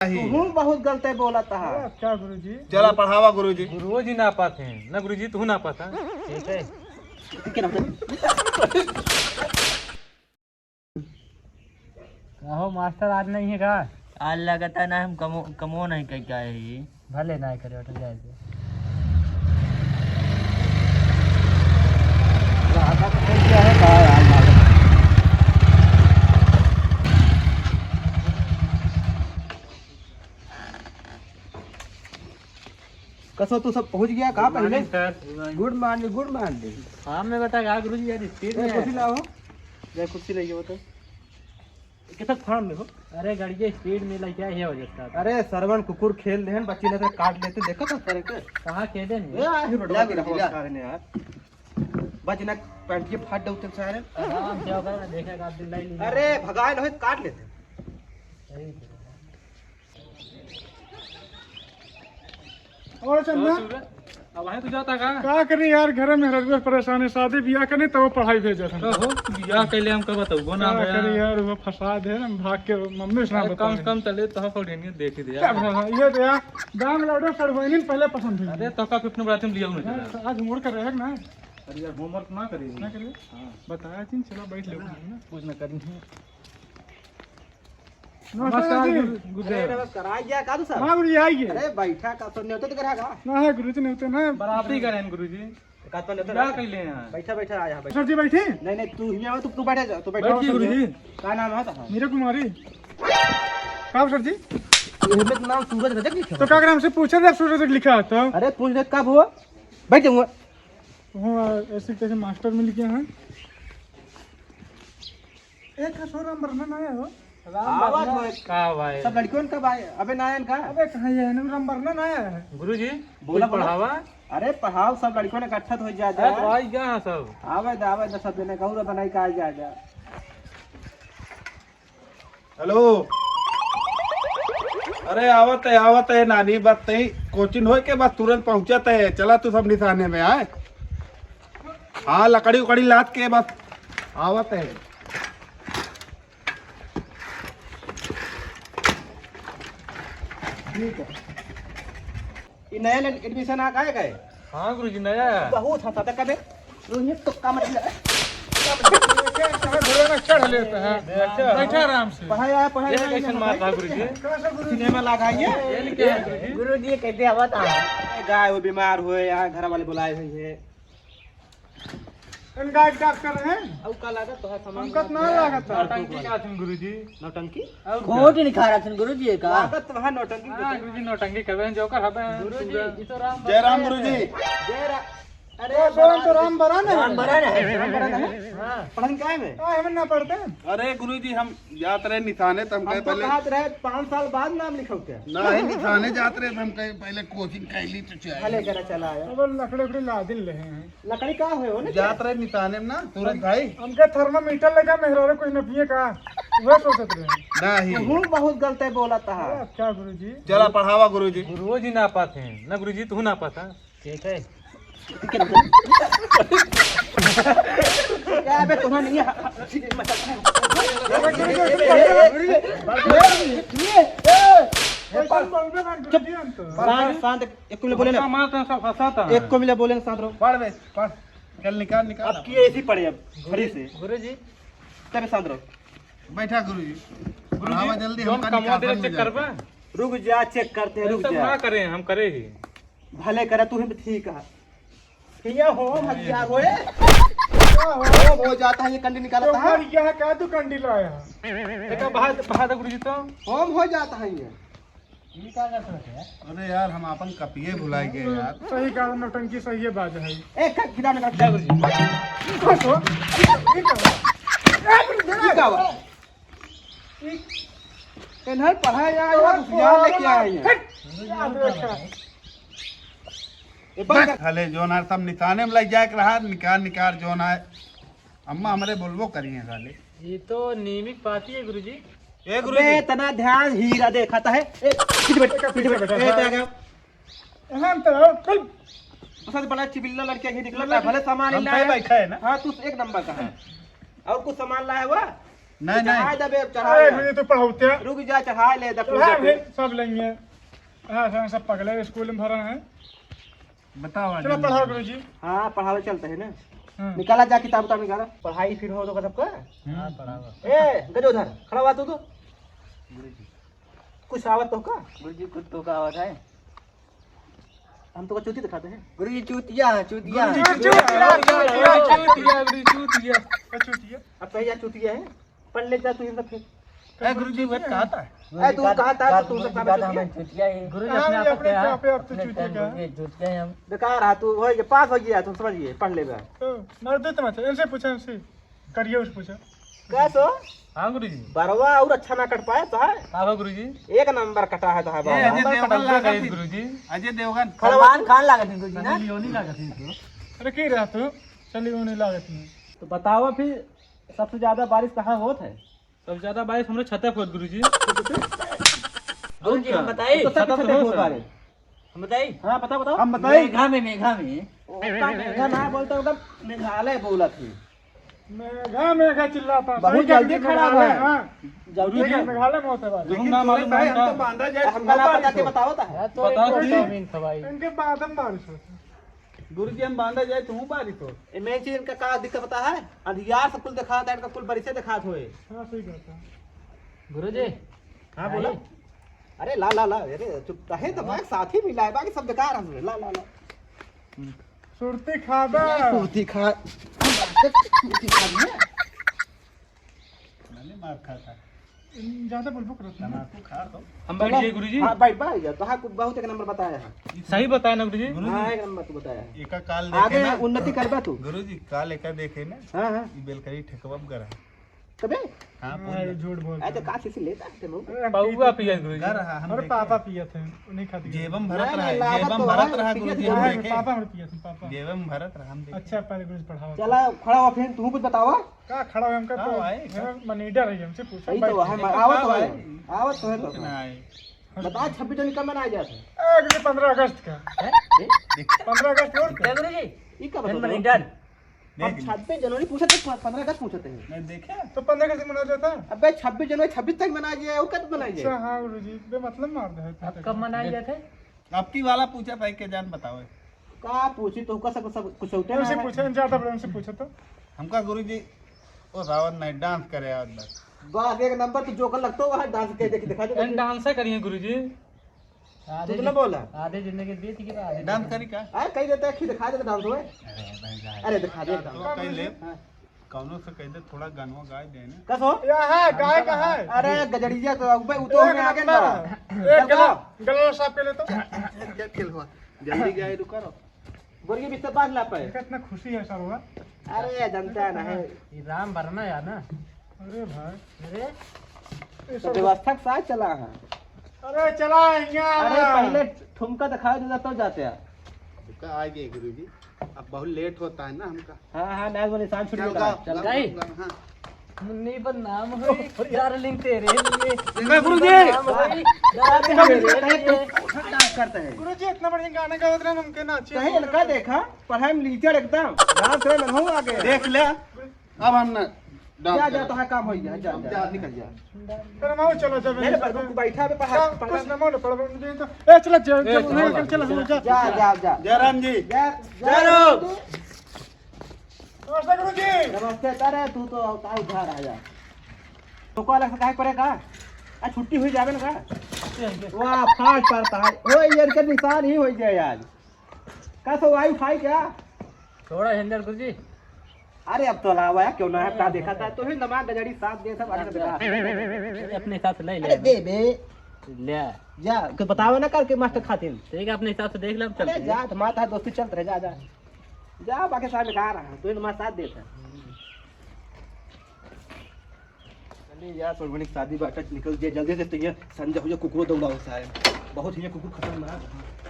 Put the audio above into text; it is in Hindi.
तू बहुत गलत बोला था। अच्छा गुरुजी, चला पढ़ावा गुरुजी। गुरुजी ना पाते हैं ना गुरुजी, तू ना पाता। ठीक है। कहो मास्टर आज नहीं है का? आज लगाता ना हम कमो नहीं कह क्या है ये। भले ना करे उठ जाए दे। कसो तू सब पहुंच गया कहाँ पहले? Sir good morning good morning. हाँ मैं बता कहा गुरुजी यार स्पीड में कुर्सी लाओ। जय कुर्सी लेके बता। कितना फार्म में हो? अरे गाड़ी के स्पीड में लग क्या है हो जाता है। अरे सरवन कुकुर खेल देहन बच्चे ने तो काट लेते देखो तो करे के। कहाँ खेदे ए नहीं? आ ही रोडवा पे रखो सारे ने यार। बचना पैंट के फाड़ दउते सारे। आराम से होगा देखेगा आप दिन लाई। अरे भगाए लो काट लेते। और चंदा अब वहीं तो जाता का क्या करी यार, घर में हर परेशान है। शादी ब्याह करने तो वो पढ़ाई भेजा था। हो बियाह कैले हम कब बताऊ ना क्या करी यार, वो फसाद है ना, भाग के मम्मी से ना कम बता। से कम चले तो हम नहीं देख ही दिया। ये तो यार दाम लाडो सरवाइनी पहले पसंद हुई। अरे तो का अपने बराती में लिया हूं ना। आज मुड़ कर रहेगा ना, अरे यार होमवर्क ना करी ना करिए। बताया थी, चलो बैठ लो ना। कुछ ना करी। नमस्कार जी। अरे नमस्कार आ गया का तू सब? हाँ गुरुजी आइए। अरे बैठा का तो नहीं होते तो करा का? ना है गुरुजी नहीं होते ना। बराती करें गुरुजी। का तो नहीं क्या होते। कैले हैं बैठा बैठा आ यहाँ बैठ। सर जी बैठे। नहीं नहीं तू ही आओ तू बैठ जा तू बैठ। बैठिए गुरुजी। क्या नाम है तुम्हारा? मीरा कुमारी। कब सर जी? ये में नाम सूरज रजक लिखा तो क्या नाम से पूछा था सूरज लिखा है तो? अरे पूछ ले कब हुआ? बैठ जाऊंगा। वो ऐसे कैसे मास्टर में लिखे हैं? एक का सो नंबर ना आया हो। आवाज हो का भाई सब लड़कियों कब आए? अबे नायन का? अबे कहाँ ये नंबर ना आया है? गुरुजी बोला कुछ पढ़ावा। अरे पढ़ाओ सब लड़कियों ने इकट्ठा हो जा अरे तो आई क्या सब। आवे द सब ने कहू बनाई का जा। हेलो। अरे आवत है नानी बात नहीं कोचिंग हो के बस तुरंत पहुंचत है। चला तू सब निशाने में आए। हाँ लकड़ी उकड़ी लाद के बस आवत है। ठीक है। ये नया एडमिशन आ गए गए? हाँ गुरुजी नया है। बहुत हंसा था कबे रोहित तो काम चढ़ लेता है, बैठा आराम से। पढ़ाई आया पढ़ाई ये कैसे मारता है गुरुजी। सिनेमा लगाइए। ये क्या है गुरुजी। गुरुजी कहते हवा था। गाय वो बीमार हुए यहाँ घर वाले बुलाए हुए हैं। इनका एक डॉक्टर है। अब का लागत तो है सामान हमका तो ना लागत है। नौटंकी का थी गुरुजी। नौटंकी कोट नहीं खा रहा था गुरुजी का। लागत तो है नौटंकी हाँ गुरुजी नौटंकी कर रहे हैं जोकर हबे गुरुजी ये तो राम जय राम गुरुजी। अरे सोन तो राम बरान है। राम बरान है। पढ़न काय में? हम ना पढ़ते हैं। अरे गुरुजी हम जात रहे निशाने तो हम कहे हमको पहले कहा रहे 5 साल बाद नाम लिखो क्या? नहीं निशाने जात रहे तो हम कहे पहले कोचिंग कैली तो चाहिए भले करा चला आया। अब लकड़ी उकड़ी ला दिल रहे हैं। लकड़ी का हुए हो ना? जात रहे निशाने में ना सूरज भाई हमके थर्मामीटर लगा मेहरारू कोई न पिए का, वह सोचत रहे। नहीं तू बहुत गलत बोला था। अच्छा गुरुजी। चला पढ़ावा गुरुजी। गुरुजी ना पाते हैं ना गुरुजी, तू ना पाता। ठीक है। क्या बे तुम्हारा नहीं शांत एक को मिले बोले ना। मारता सब फंसाता है। एक को मिले बोले ना शांत रहो। पढ़ बे पढ़ चल निकाल निकाल अब की ऐसी पड़े अब खड़ी से गुरुजी तब शांत रहो। बैठा गुरुजी पढ़ावा जल्दी जोन हमका कमवा दे निकाल चेक करबा। रुक जा चेक करते हैं रुक सब जा। ना करें हम करे ही। भले करा तू ठीक है। ये हो हथियार होए होम हो जाता है ये कंडी निकालता है। तो यह क्या तू कंडी लाया? एक बाहर गुरुजी तो होम हो जाता है ये। अरे यार हम अपन कपिये भुलाई गए यार। सही कहा, नौटंकी सही है बात है। एक खिला में काट गुरुजी। खोसो। ये क्या हुआ? इन्हें पढ़ाया या खुशियार लेके आए हैं। ये बंद कर। हले जोन है सब निशाने में लग जाए के रहा निकाल जोन है। अम्मा हमारे बोलबो करिए साले। ये तो नीमिक पाती है गुरुजी। ए अबे इतना ध्यान हीरा देखता है। पीछे बैठ आ गया। हम तो कल सबसे बड़ा चिबिल्ला लड़किया ही निकला भले सामान हम लाया बैठा है ना। हाँ तू एक नंबर का है। और कुछ सामान लाया हुआ? नहीं नहीं दबे अरे मुझे तो पढ़ाते हैं रुक जा चढ़ा ले हाँ, सब लेंगे हाँ हाँ सब पगले स्कूल में भरा है बताओ चलो पढ़ाओ गुरु जी हाँ पढ़ावे चलते है ना हाँ। निकाला जा किताब उताब निकाला पढ़ाई फिर हो तो सबका हाँ पढ़ावा ए गजोधर खड़ा हुआ तू तो कुछ आवत तो का गुरुजी कुत्तों का आवाज है। हम तो चूती दिखाते हैं गुरुजी चूतिया है चूतिया। चूतिया अब पहले चूतिया है पढ़ ले जा तू इन सब फिर ए गुरुजी वो कहा था ए तू कहा था तू सब का हमें चूतिया है। गुरुजी अपने आप अपने क्या आप तो चूतिया का चूतिया है हम। बेकार है तू हो पास हो गया तुम समझिए पढ़ ले बा तो नर्दे तो मत इनसे पूछा इनसे करिए उस पूछा कैसो हाँ गुरुजी। बरवा और अच्छा ना कट पाए तो है हाँ गुरुजी। एक नंबर कटा है तो है ए, बाबा अजय देवगन लगा थी गुरुजी। अजय देवगन सलमान खान लगा थी गुरुजी ना। लियोनी लगा थी तो अरे की रहा तू चलिए वो नहीं लागत नहीं तो बताओ फिर सबसे ज्यादा बारिश कहाँ होत है सबसे ज्यादा बारिश हमरे छते पर गुरुजी। गुरुजी हम बताइए तो सब छत छते हो होत सर। बारिश हम बताइए हाँ बताओ बताओ हम बताइए मेघा में मेघा में उसका मेघा ना बोलते होगा मेघालय बोला थी मेघा चिल्लाता बहुत जल्दी खड़ा हुआ है। जल्दी मेघालय में होता है तुम ना मालूम भाई है हम तो बांधा जाए हमका ना पता के बताओ ता है तो बताओ एक जी। जमीन था भाई इनके बाद हम बारिश होती गुरुजी हम बांधा जाए तू बारिश हो मेन चीज इनका का दिक्कत पता है अंधियार से कुल दिखा था इनका कुल बरिसे दिखात होए हाँ सही कहता है गुरुजी हाँ बोला अरे ला ला ला अरे चुप है तो मैं साथी मिला है बाकी सब बेकार है ला ला ला सुरती खादा कुर्ती खा मैंने मार खाता ज्यादा बुलबुक रहता है तमाकू खा तो हम बैठ गए गुरुजी। हाँ बैठ गया तो हाँ बहुत एक नंबर बताया है सही बताया ना गुरुजी। हाँ एक नंबर तू बताया है एका काल देखे आगे ना उन्नति करबा तू गुरुजी काल एका देखे ना हाँ हाँ ई बेलकरी ठेकवम कर तबे हां हाँ, झूठ बोल ऐ तो का से लेता है तेनू पौवा पिया गुरुजी। कर रहा हम अरे देखे। पापा पिए थे उन्हीं खाती जेबम भरत नहीं, रहा लागत जेबम तो भरत है, रहा ठीक है, गुरुजी ठीक हम है, देखे पापा हम पिए थे पापा जेबम भरत रहा हम देखे अच्छा पहले कुछ पढ़ाओ चला खड़ा हुआ फिर तू कुछ बतावा का खड़ा हुआ हमका हाँ, आए, तो मनीडर है हमसे पूछा सही तो है आवत तो है आवत तो है तो ना आए बता 26 जनवरी कब मनाया जाता है अगले 15 अगस्त का 15 अगस्त और क्या गुरुजी ई का बता मनीटर अब 26 जनवरी पूछे थे 15 अगस्त पूछते हैं मैं देखे तो 15 अगस्त मनाया जाता है अबे 26 जनवरी 26 तक मनाया जाए और कब मनाया अच्छा जाए हाँ गुरुजी बेमतलब मार दे अब कब मनाए गए थे आपकी वाला पूछा था के जान बताओ का पूछी तो का सब कुछ होते उनसे हैं पूछा ज्यादा बड़े उनसे पूछा तो हमका गुरुजी वो रावत नहीं डांस करे आज बस बस एक नंबर तू जोकर लगता हो डांस के देख दिखा दे एंड डांस करिए गुरुजी। आधे तू ना बोला आधे जिंदगी दी थी कि आधे डांस करी का आ कहीं देता है कि दिखा दे डांस होए अरे दिखा दे डांस तो कहीं ले कौनो से कह दे थोड़ा गानवा गा दे ना कस हो यहाँ गाय का है अरे गजड़िया तो अब उ तो हमें आगे ना एक गला साफ कर ले तो क्या खेल हुआ जल्दी गए रुको रो बोरिए बिस्तर पास ला पाए कितना खुशी है सर हुआ अरे जनता है ना है ये राम भरना यार ना। अरे भाई अरे तो व्यवस्था के साथ चला है अरे चला अरे यहाँ पहले ठुमका दिखा देता तो जाते हैं रुका आ गए गुरुजी अब बहुत लेट होता है ना हमका हाँ हाँ मैच में निशान छूट चल गया गाओ, चल गाओ, गई। गाओ, हाँ। मुन्नी बदनाम हुई डार्लिंग तेरे लिए गुरुजी डांस करते हैं गुरुजी इतना बढ़िया गाना गा रहे हैं हमके नाचे कहीं इनका देखा पढ़ाई में लीचर एकदम डांस में मैं हूँ आगे देख ले अब हम ना जा जा तो हाँ काम हो गया जा जा निकल जा फिर हम चलो जब मेरे पर तू बैठा पे पढ़ा कुछ ना मोड़ पड़ मुझे तो ए चलो चल चल जा जा जा जा जयराम जी जा जयराम। नमस्ते गुरुजी नमस्ते अरे तू तो का उधार आ जा तो को अलग से काहे पड़ेगा आ छुट्टी हुई जावे ना का वाह फास्ट पड़ता है ओ यार के निशान ही हो जाए आज का सो आई फाई क्या थोड़ा हिंदर गुरुजी। अरे अब तो लावा है क्यों ना है का देखा था तो ही नमाज गजड़ी साथ दे सब आगे से बेटा अरे अपने हिसाब से ले अरे ले दे बे ले जा कुछ बतावे ना करके मास्टर खातिर ठीक है अपने हिसाब से देख ले अब अरे चलते जा तो माता दोस्ती चलते रहे जा जा जा बाकी साथ में कहा रहा तो ही नमाज साथ देता चलिए यार सोलमनी की शादी बाटा निकल जाए जल्दी से तो ये संजय हो जाए कुकुर दौड़ा होता है बहुत ही ये कुकुर खतरनाक है